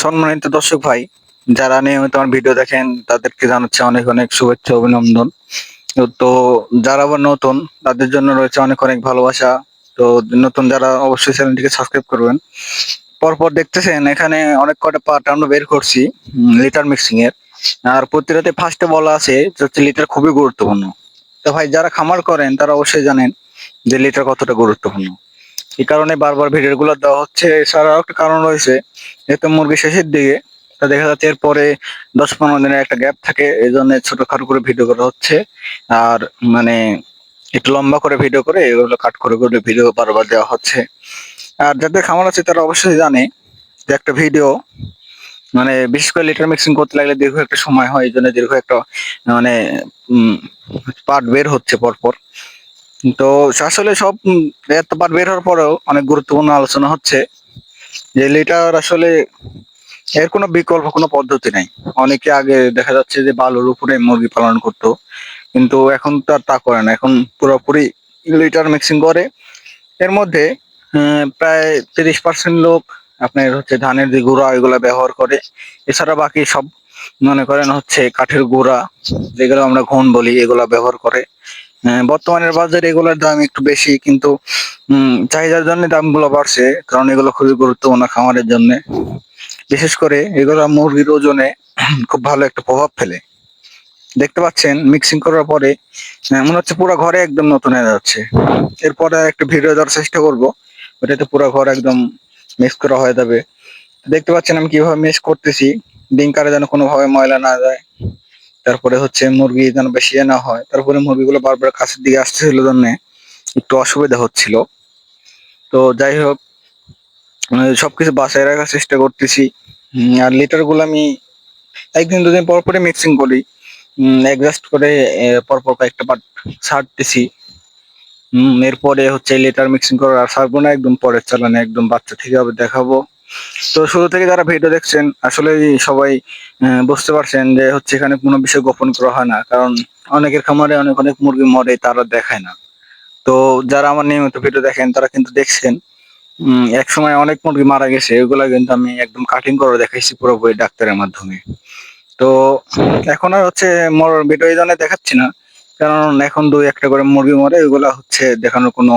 সম্মানিত দর্শক ভাই, যারা নিয়মিত আমার ভিডিও দেখেন তাদেরকে জানাচ্ছি অনেক অনেক শুভেচ্ছা অভিনন্দন। তো যারা আবার নতুন তাদের জন্য রয়েছে অনেক অনেক ভালোবাসা। তো নতুন যারা অবশ্যই চ্যানেলটিকে সাবস্ক্রাইব করবেন। পরপর দেখতেছেন এখানে অনেক কটা পার্ট আমরা বের করছি লিটার মিক্সিং এর। আর প্রতিটাতে ফার্স্টে বলা আছে যে হচ্ছে লিটার খুবই গুরুত্বপূর্ণ। তো ভাই যারা খামার করেন তারা অবশ্যই জানেন যে লিটার কতটা গুরুত্বপূর্ণ। এই কারণে বারবার ভিডিওগুলো দেওয়া হচ্ছে। এছাড়াও একটা কারণ রয়েছে, যেহেতু মুরগি শেষের দিকে, তো দেখা যাচ্ছে এরপরে 10-15 দিনের একটা গ্যাপ থাকে, এই জন্য ছোটখাটো করে ভিডিও করা হচ্ছে। আর মানে একটু লম্বা করে ভিডিও করে এগুলো কাট করে করে ভিডিও বারবার দেওয়া হচ্ছে। আর যাদের খামার আছে তারা অবশ্যই জানে যে একটা ভিডিও মানে বিশেষ করে লিটার মিক্সিং করতে লাগলে দীর্ঘ একটা সময় হয়, এই জন্য দীর্ঘ একটা মানে পার্ট বের হচ্ছে পরপর। তো আসলে সব এত পার্ট বের হওয়ার পরেও অনেক গুরুত্বপূর্ণ আলোচনা হচ্ছে যে লিটার আসলে এর কোনো বিকল্প কোনো পদ্ধতি নাই। অনেকে আগে দেখা যাচ্ছে যে বালুর উপরে মুরগি পালন করতো, কিন্তু এখন তো আর তা করে না। এখন পুরোপুরি লিটার মিক্সিং করে। এর মধ্যে প্রায় 30% লোক আপনার হচ্ছে ধানের যে গুঁড়া এগুলা ব্যবহার করে। এছাড়া বাকি সব মনে করেন হচ্ছে কাঠের গুঁড়া, যেগুলো আমরা ঘুন বলি, এগুলা ব্যবহার করে। বর্তমানের বাজারে এগুলোর দাম একটু বেশি, কিন্তু চাহিদার জন্য দামগুলো বাড়ছে, কারণ এগুলো খুবই গুরুত্বপূর্ণ খামারের জন্য। বিশেষ করে এগুলো মুরগির ওজনে খুব ভালো একটা প্রভাব ফেলে। দেখতে পাচ্ছেন মিক্সিং করার পরে মনে হচ্ছে পুরো ঘরে একদম নতুন হয়ে যাচ্ছে। এরপরে একটা ভিডিও দেওয়ার চেষ্টা করব, ওটাতে পুরো ঘর একদম মিক্স করা হয়ে যাবে। দেখতে পাচ্ছেন আমি কিভাবে মিক্স করতেছি, ডিঙ্কারে যেন কোনোভাবে ময়লা না যায়। তারপরে হচ্ছে মুরগি যেন বেশি না হয়, তারপরে মুরগিগুলো বারবার কাছের দিকে আসতেছিল জন্য একটু অসুবিধা হচ্ছিল। তো যাই হোক, সবকিছু বাসায় রাখার চেষ্টা করতেছি। আর লিটার গুলো আমি একদিন দুদিন পর পরে মিক্সিং করি, অ্যাডজাস্ট করে পরপর কয়েকটা পার্ট ছাড়তেছি। এরপরে হচ্ছে লিটার মিক্সিং করার আর ছাড়বো না, একদম পরের চালানে একদম বাচ্চা থেকে হবে দেখাবো। তো শুরু থেকে যারা ভিডিও দেখছেন আসলে সবাই বুঝতে পারছেন যে হচ্ছে এখানে কোনো বিষয় গোপন করা হয় না, কারণ অনেকের খামারে অনেক অনেক মুরগি মরে, তারা দেখায় না। তো যারা আমার নিয়মিত ভিডিও দেখেন তারা কিন্তু দেখছেন এক সময় অনেক মুরগি মারা গেছে, এগুলা কিন্তু আমি একদম কাটিং করে দেখাইছি পুরোপুরি ডাক্তারের মাধ্যমে। তো এখন আর হচ্ছে মোর ভিডিও এই জন্য দেখাচ্ছি না, কারণ এখন দুই একটা করে মুরগি মরে, এগুলা হচ্ছে দেখানোর কোনো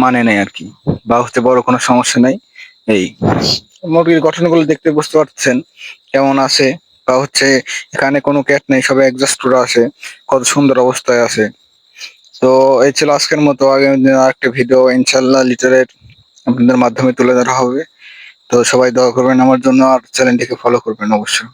মানে নেই আর কি, বা হচ্ছে বড় কোনো সমস্যা নাই। এই মুরগির গঠনগুলো দেখতে বুঝতে পারছেন কেমন আছে, বা হচ্ছে এখানে কোনো ক্যাট নেই, সবাই অ্যাডজাস্ট করে আছে, কত সুন্দর অবস্থায় আছে। তো এই ছিল আজকের মতো। আগামী দিনে আরেকটা ভিডিও ইনশাল্লাহ লিটারের আপনাদের মাধ্যমে তুলে ধরা হবে। তো সবাই দোয়া করবেন আমার জন্য, আর চ্যানেলটিকে ফলো করবেন অবশ্যই।